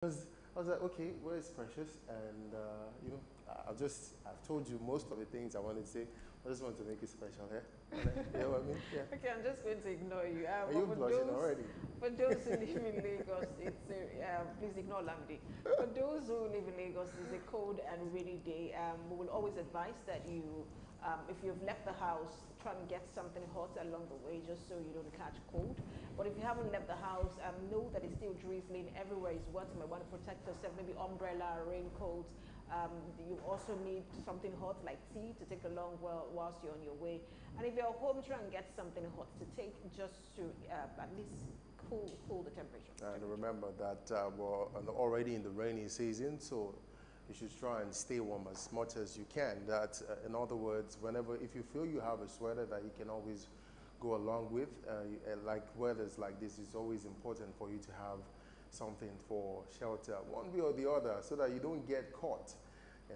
I was like, okay, where is Precious? And you know, I've told you most of the things I wanted to say. I just want to make it special here. You know what I mean? Yeah. Okay, I'm just going to ignore you. Are But you blushing already? for those who live in Lagos, please ignore Lamdi. For those who live in Lagos, it's a cold and rainy day. We will always advise that you, if you've left the house, try and get something hot along the way, just so you don't catch cold. But if you haven't left the house, know that it's still drizzling. Everywhere is wet. You might want to protect yourself. Maybe umbrella, raincoat. You also need something hot like tea to take along whilst you're on your way. And if you're home, try and get something hot to take just to at least cool the temperature. And remember that we're already in the rainy season, so you should try and stay warm as much as you can. That, in other words, whenever, if you feel you have a sweater that you can always go along with, like weathers like this, it's always important for you to have something for shelter, one way or the other, so that you don't get caught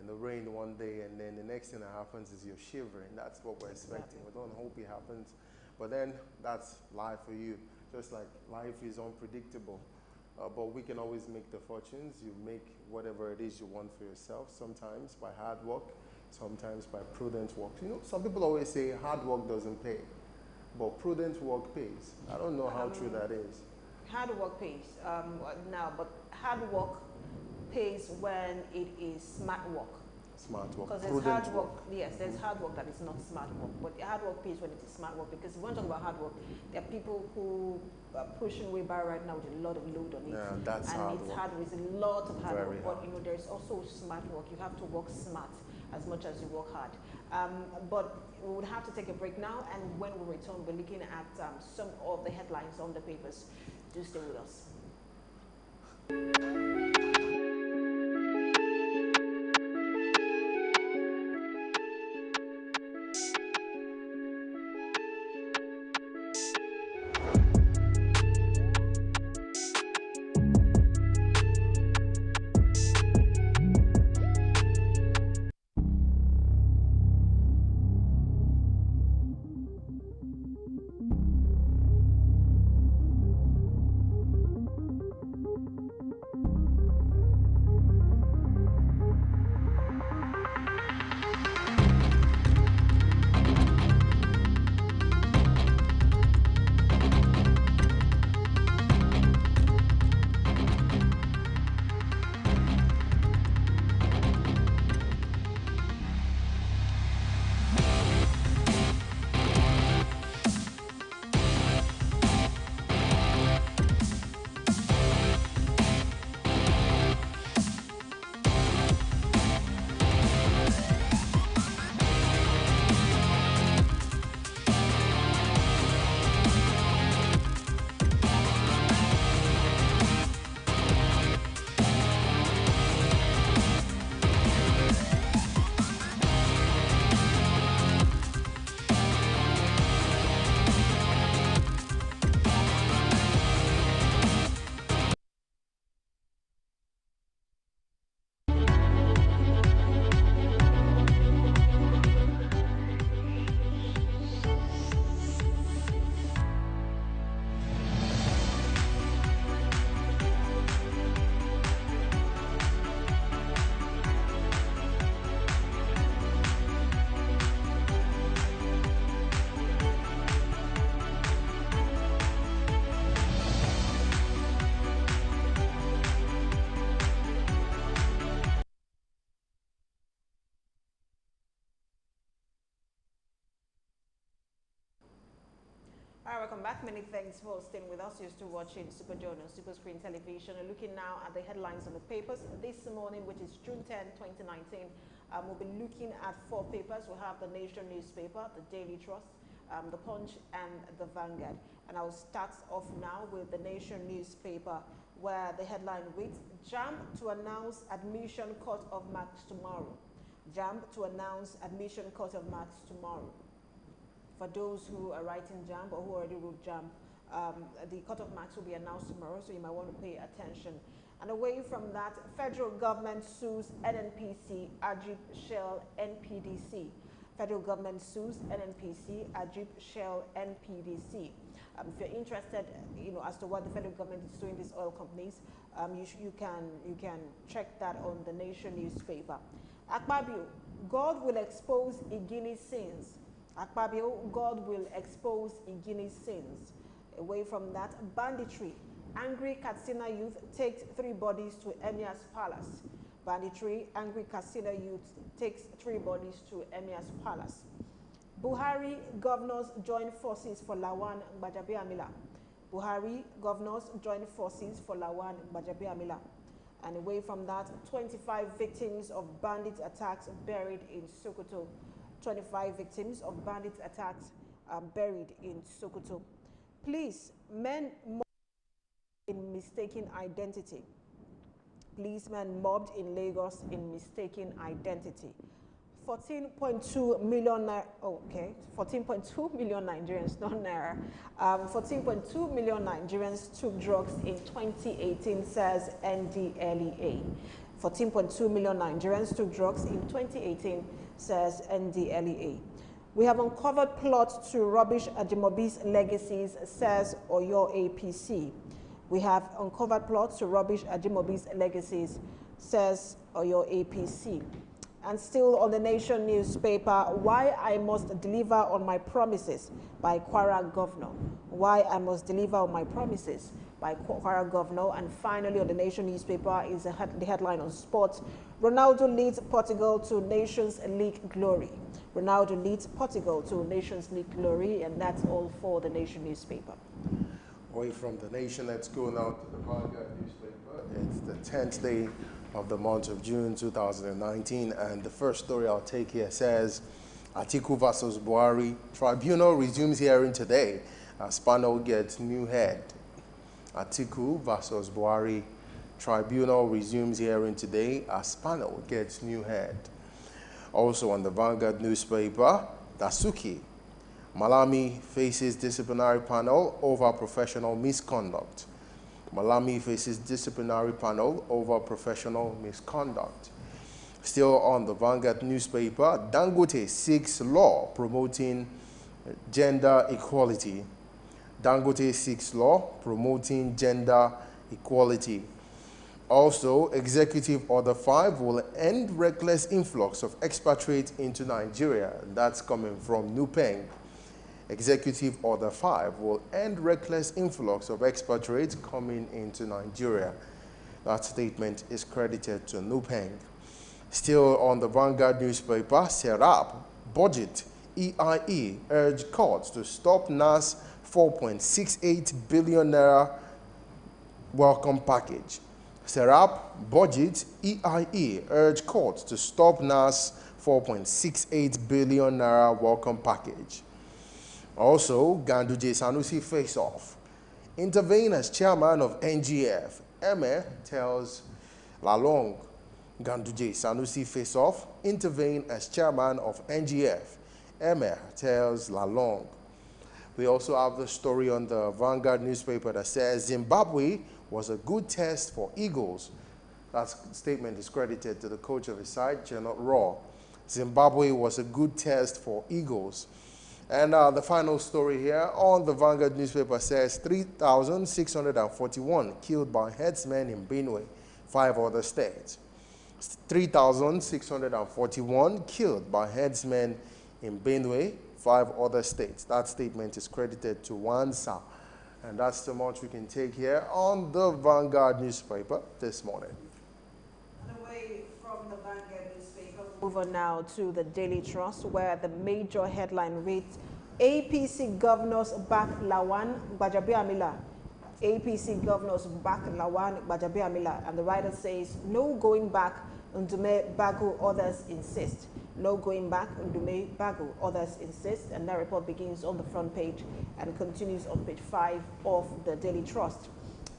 in the rain one day and then the next thing that happens is you're shivering. That's what we're expecting. Exactly. We don't hope it happens, but then that's life for you. Just like life is unpredictable. But we can always make the fortunes. You make whatever it is you want for yourself, sometimes by hard work, sometimes by prudent work. You know, some people always say hard work doesn't pay, but prudent work pays. I don't know how true Um, that is. Hard work pays now, but hard work pays when it is smart work. Smart work, Because there's prudent hard work. work, yes, there's hard work that is not smart work, but hard work pays when it is smart work. Because if we want to talk about hard work, there are people who are pushing wheelbarrow right now with a lot of load on it, Yeah, that's and hard it's work. hard. It's a lot of hard work, Very but hard. you know there's also smart work. You have to work smart as much as you work hard. But we would have to take a break now, and when we return, we're looking at some of the headlines on the papers. Do stay with us. All right, welcome back. Many thanks for staying with us. You're still watching Superdawn on Super Screen Television. And looking now at the headlines on the papers this morning, which is June 10, 2019. We'll be looking at four papers. We have the Nation newspaper, the Daily Trust, the Punch, and the Vanguard. And I'll start off now with the Nation newspaper, where the headline reads, Jam to announce admission cut of marks tomorrow. Jam to announce admission cut of marks tomorrow. For those who are writing JAMB or who already wrote JAMB, the cutoff marks will be announced tomorrow, so you might want to pay attention. And away from that, federal government sues NNPC, Ajib Shell, NPDC. Federal government sues NNPC, Ajib Shell, NPDC. If you're interested, as to what the federal government is doing these oil companies, you can check that on the Nation newspaper. Akpabio, God will expose Igini's sins. Akpabio, God will expose Igini's sins. Away from that, banditry. Angry Katsina youth takes 3 bodies to Emir's palace. Banditry, angry Katsina youth takes 3 bodies to Emir's palace. Buhari governors join forces for Lawan Gbajabiamila. Buhari governors join forces for Lawan Gbajabiamila. And away from that, 25 victims of bandit attacks buried in Sokoto. 25 victims of bandit attacks buried in Sokoto. Police, men mobbed in mistaken identity. Policemen mobbed in Lagos in mistaken identity. 14.2 million naira, 14.2 million Nigerians, not naira. 14.2 million Nigerians took drugs in 2018, says NDLEA. 14.2 million Nigerians took drugs in 2018, says NDLEA. We have uncovered plots to rubbish Ajimobi's legacies, says Oyo APC. We have uncovered plots to rubbish Ajimobi's legacies, says Oyo APC. And still on the Nation newspaper, why I must deliver on my promises by Kwara Governor. Why I must deliver on my promises by Kwara Governor. And finally on the Nation newspaper is the headline on sports. Ronaldo leads Portugal to Nations League glory. Ronaldo leads Portugal to Nations League glory, and that's all for the Nation newspaper. Away from the Nation, let's go now to the Vanguard newspaper. It's the 10th day of the month of June 2019, and the first story I'll take here says Atiku versus Buhari. Tribunal resumes hearing today as panel gets new head. Atiku versus Buhari. Tribunal resumes hearing today as panel gets new head. Also on the Vanguard newspaper, Dasuki. Malami faces disciplinary panel over professional misconduct. Malami faces disciplinary panel over professional misconduct. Still on the Vanguard newspaper, Dangote seeks law promoting gender equality. Dangote seeks law promoting gender equality. Also, Executive Order 5 will end reckless influx of expatriates into Nigeria. That's coming from Nupeng. Executive Order 5 will end reckless influx of expatriates coming into Nigeria. That statement is credited to Nupeng. Still on the Vanguard newspaper, Serap, budget, EIE urge courts to stop NAS 4.68 billion naira welcome package. Serap, budget, EIE urge courts to stop NAS 4.68 billion naira welcome package. Also, Ganduje Sanusi face-off. Intervene as chairman of NGF. Emir tells Lalong. Ganduje Sanusi face-off. Intervene as chairman of NGF. Emir tells Lalong. We also have the story on the Vanguard newspaper that says Zimbabwe was a good test for Eagles. That statement is credited to the coach of his side, Gernot Raw. Zimbabwe was a good test for Eagles. And the final story here on the Vanguard newspaper says 3,641 killed by herdsmen in Benue, 5 other states. 3,641 killed by herdsmen in Benue, 5 other states. That statement is credited to Wansa. And that's the much we can take here on the Vanguard newspaper this morning. And away from the Vanguard newspaper, move on now to the Daily Trust, where the major headline reads, APC governors back Lawan Gbajabiamila. APC governors back Lawan Gbajabiamila. And the writer says, no going back, Ndume Bagu, others insist. No going back, Ndume Bagu, others insist. And that report begins on the front page and continues on page 5 of the Daily Trust.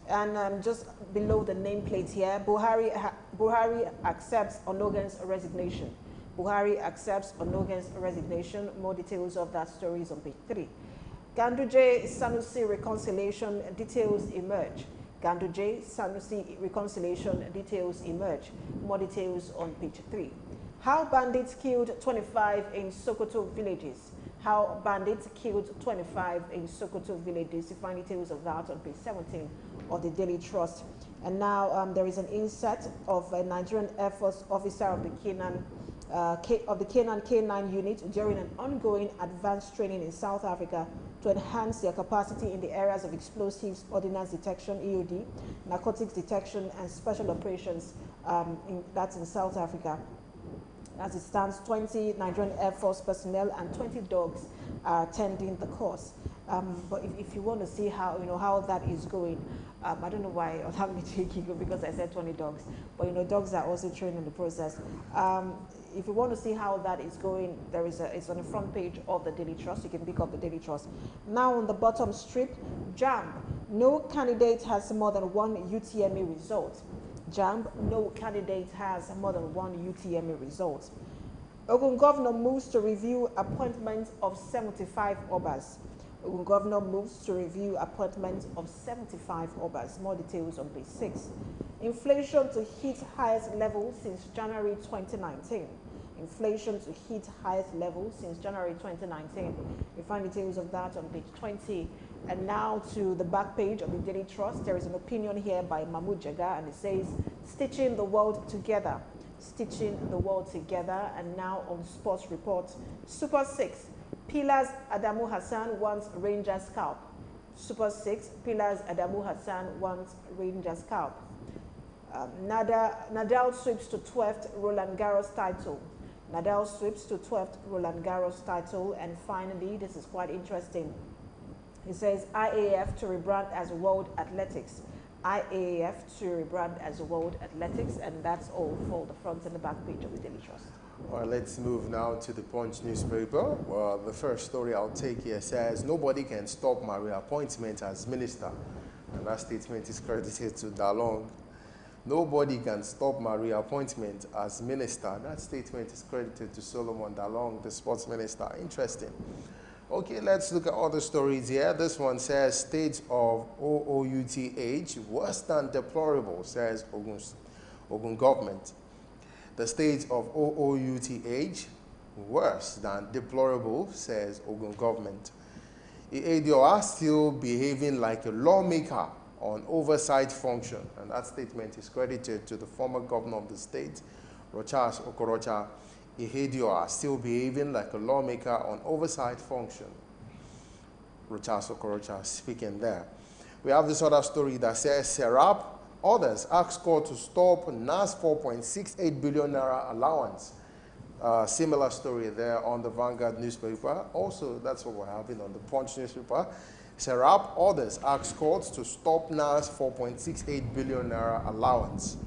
And just below the nameplate here, Buhari accepts Onogan's resignation. Buhari accepts Onogan's resignation. More details of that story is on page 3. Ganduje Sanusi reconciliation details emerge. Ganduje Sanusi reconciliation details emerge. More details on page 3. How bandits killed 25 in Sokoto villages. how bandits killed 25 in Sokoto villages. You find details of that on page 17 of the Daily Trust. And now there is an insert of a Nigerian Air Force officer of the Canaan K9 unit during an ongoing advanced training in South Africa to enhance their capacity in the areas of explosives, ordnance detection, EOD, narcotics detection, and special operations. That's in South Africa. As it stands, 20 Nigerian Air Force personnel and 20 dogs are attending the course. But if you want to see how that is going, I don't know why Olamide giggled because I said 20 dogs, but dogs are also trained in the process. If you want to see how that is going, it's on the front page of the Daily Trust. You can pick up the Daily Trust. Now on the bottom strip, JAMB, no candidate has more than one UTME result. JAMB, no candidate has more than one UTME result. Ogun Governor moves to review appointment of 75 Obas. Ogun Governor moves to review appointment of 75 Obas. More details on page 6. Inflation to hit highest level since January 2019. Inflation to hit highest level since January 2019. You find details of that on page 20. And now to the back page of the Daily Trust. There is an opinion here by Mahmoud Jaga, and it says, stitching the world together. Stitching the world together. And now on sports reports, Super 6. Pillars Adamu Hassan wants Rangers scalp. Super 6. Pillars Adamu Hassan wants Rangers scalp. Nadal sweeps to 12th Roland Garros title. Nadal sweeps to 12th Roland Garros title. And finally, this is quite interesting. He says IAF to rebrand as World Athletics. IAF to rebrand as World Athletics. And that's all for the front and the back page of the Daily Trust. All right, let's move now to the Punch newspaper. Well, the first story I'll take here says, nobody can stop my reappointment as minister. And that statement is credited to Dalong. Nobody can stop my reappointment as minister. That statement is credited to Solomon Dalong, the sports minister. Interesting. Okay, let's look at other stories here. This one says, state of OOUTH worse than deplorable, says Ogun government. The state of OOUTH worse than deplorable, says Ogun government. Ihedioha still behaving like a lawmaker on oversight function. And that statement is credited to the former governor of the state, Rochas Okorocha. Ihedioha still behaving like a lawmaker on oversight function. Rochas Okorocha speaking there. We have this other story that says, Serap, others ask court to stop NAS 4.68 billion naira allowance. Similar story there on the Vanguard newspaper. Also, that's what we're having on the Punch newspaper. Serap, others ask courts to stop NAS 4.68 billion naira allowance.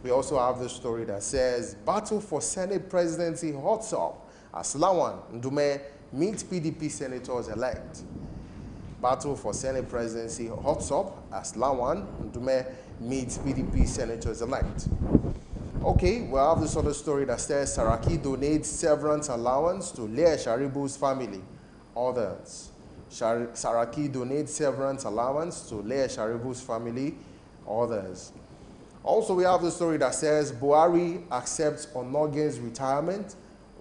We also have the story that says, battle for Senate presidency hots up as Lawan Ndume meets PDP senators elect. Battle for Senate presidency hots up as Lawan Ndume meets PDP senators elect. Okay, we have this other story that says, Saraki donates severance allowance to Leah Sharibu's family. Others. Saraki donates severance allowance to Leah Sharibu's family. Others. Also, we have the story that says Buhari accepts Onogen's retirement,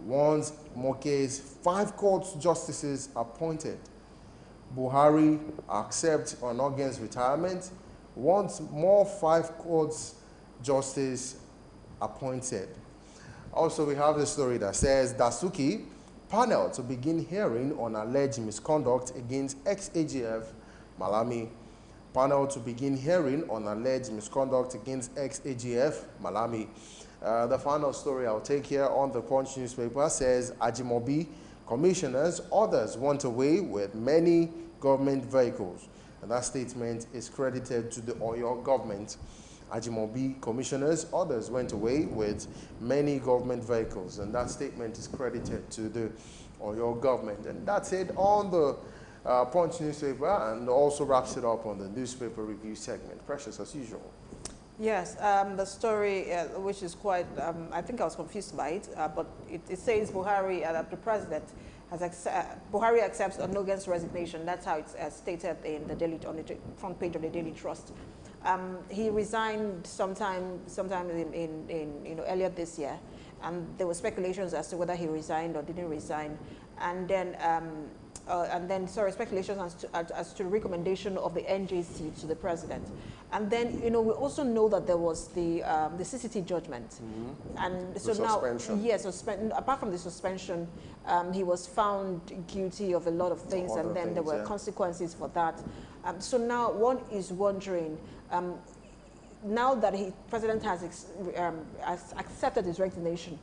once Moke's 5 court justices appointed. Buhari accepts Onogen's retirement, wants more 5 courts justice appointed. Also, we have the story that says Dasuki panel to begin hearing on alleged misconduct against ex-AGF Malami. Panel to begin hearing on alleged misconduct against ex-AGF Malami. The final story I'll take here on the Punch newspaper says Ajimobi commissioners, others want away with many government vehicles. And that statement is credited to the Oyo government. Ajimobi commissioners, others went away with many government vehicles. And that statement is credited to the Oyo government. And that's it on the Punch newspaper, and also wraps it up on the newspaper review segment. Precious, as usual. Yes, the story, which is quite, I think I was confused by it, but it says Buhari, the president, Buhari accepts Onogen's resignation. That's how it's stated in the on the front page of the Daily Trust. He resigned sometime in earlier this year, and there were speculations as to whether he resigned or didn't resign. and then sorry, speculations as to the recommendation of the NJC to the president. And then, you know, we also know that there was the CCT judgment. And so now, yes, apart from the suspension, he was found guilty of a lot of things, and then there were consequences for that. So now one is wondering, now that the president has accepted his resignation,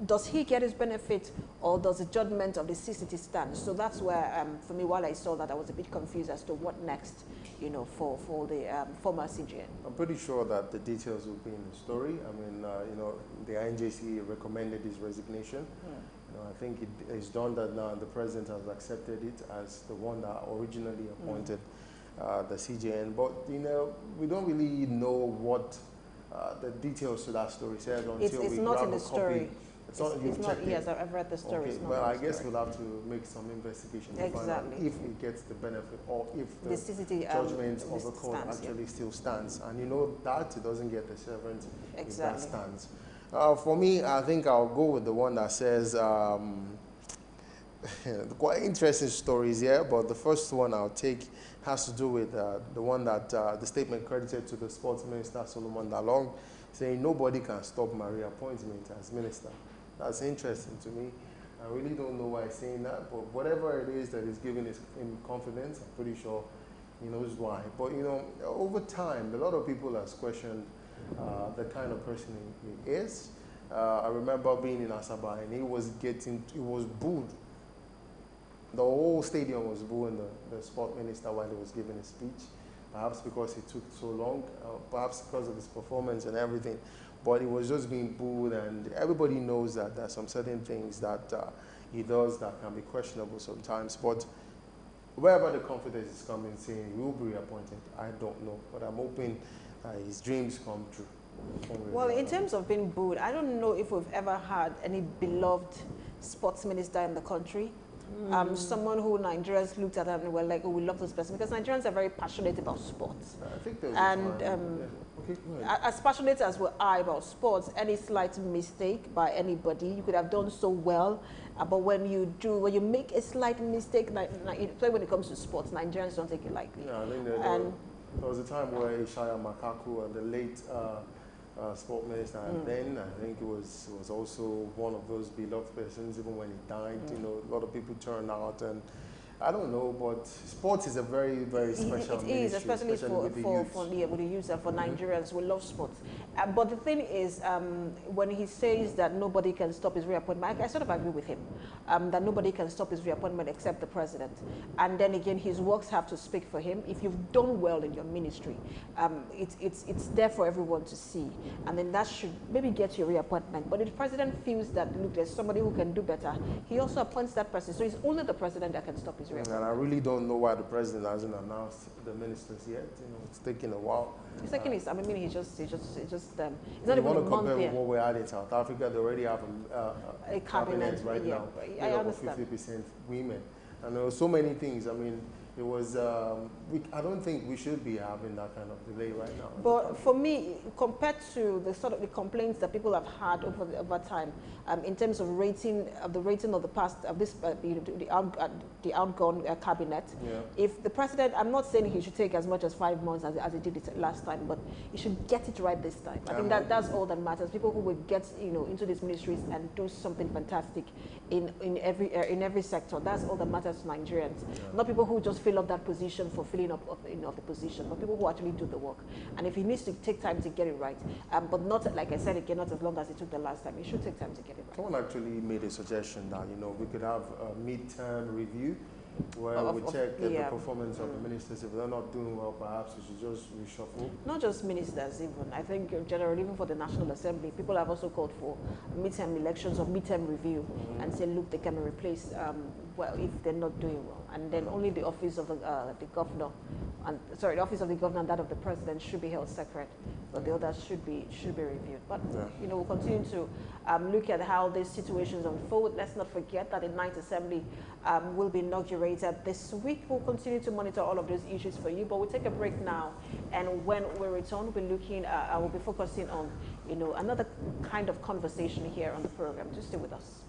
does he get his benefit, or does the judgment of the CCT stand? So that's where, for me, while I saw that, I was a bit confused as to what next, you know, for the former CGN. I'm pretty sure that the details will be in the story. I mean, you know, the NJC recommended his resignation. You know, I think it is done that now the president has accepted it as the one that originally appointed the CGN. But, you know, we don't really know what the details to that story says until we grab a copy. It's not, yes, I've read the story. Okay, well, I guess we'll have to make some investigation to find out if it gets the benefit, or if the CCT, judgment of the court actually still stands. And you know that it doesn't get the servant if that stands. For me, I think I'll go with the one that says, quite interesting stories here, but the first one I'll take has to do with the one that the statement credited to the sports minister, Solomon Dalong, saying nobody can stop my reappointment as minister. That's interesting to me. I really don't know why he's saying that, but whatever it is that is giving him confidence, I'm pretty sure he knows why. But you know, over time, a lot of people have questioned the kind of person he is. I remember being in Asaba, and he was booed. The whole stadium was booing the sport minister while he was giving his speech. Perhaps because he took so long, perhaps because of his performance and everything. But it was just being booed, and everybody knows that there are some certain things that he does that can be questionable sometimes. But wherever the confidence is coming, saying he will be reappointed, I don't know. But I'm hoping his dreams come true. Well, in terms of being booed, I don't know if we've ever had any beloved sports minister in the country. Someone who Nigerians looked at and were like, oh, we love this person, because Nigerians are very passionate about sports. I think there's as passionate as we are about sports, any slight mistake by anybody, you could have done so well, but when you make a slight mistake, when it comes to sports, Nigerians don't take it lightly. Yeah, I think there was a time where Ishaya Makaku, the late sport minister, and then I think it was also one of those beloved persons. Even when he died, you know, a lot of people turned out, and I don't know, but sports is a very, very special It is, especially for the youth and for Nigerians. We love sports. But the thing is, when he says that nobody can stop his reappointment, I sort of agree with him, that nobody can stop his reappointment except the president. And then again, his works have to speak for him. If you've done well in your ministry, it's there for everyone to see. And then that should maybe get your reappointment. But if the president feels that, look, there's somebody who can do better, he also appoints that person. So it's only the president that can stop his reappointment. And I really don't know why the president hasn't announced the ministers yet. You know, it's taking a while. It's taking his. I mean, he's not even a month there. What we had in South Africa, they already have a cabinet right now. I understand. 50% women, and there were so many things. I mean, it was. I don't think we should be having that kind of delay right now. But for me, compared to the sort of the complaints that people have had over time, in terms of the rating of the past of this the outgone cabinet, if the president, I'm not saying he should take as much as 5 months as he did it last time, but he should get it right this time. I think that's all that matters. People who will get into these ministries and do something fantastic in every sector. That's all that matters to Nigerians. Not people who just fill up that position for filling up of the position, but people who actually do the work. And if he needs to take time to get it right, but not, like I said again, not as long as it took the last time. He should take time to get it right. Someone actually made a suggestion that we could have a midterm review where we check the performance of the ministers. If they're not doing well, perhaps we should just reshuffle. Not just ministers, even. I think generally, even for the National Assembly, people have also called for midterm elections or midterm review and say, look, they can be replaced if they're not doing well. And then only the office of the governor, the office of the governor and that of the president should be held separate, but the others should be reviewed. But we'll continue to look at how these situations unfold. Let's not forget that the 9th Assembly will be inaugurated this week. We'll continue to monitor all of those issues for you, but we'll take a break now, and when we return, we'll be looking. I will be focusing on another kind of conversation here on the program. Just stay with us.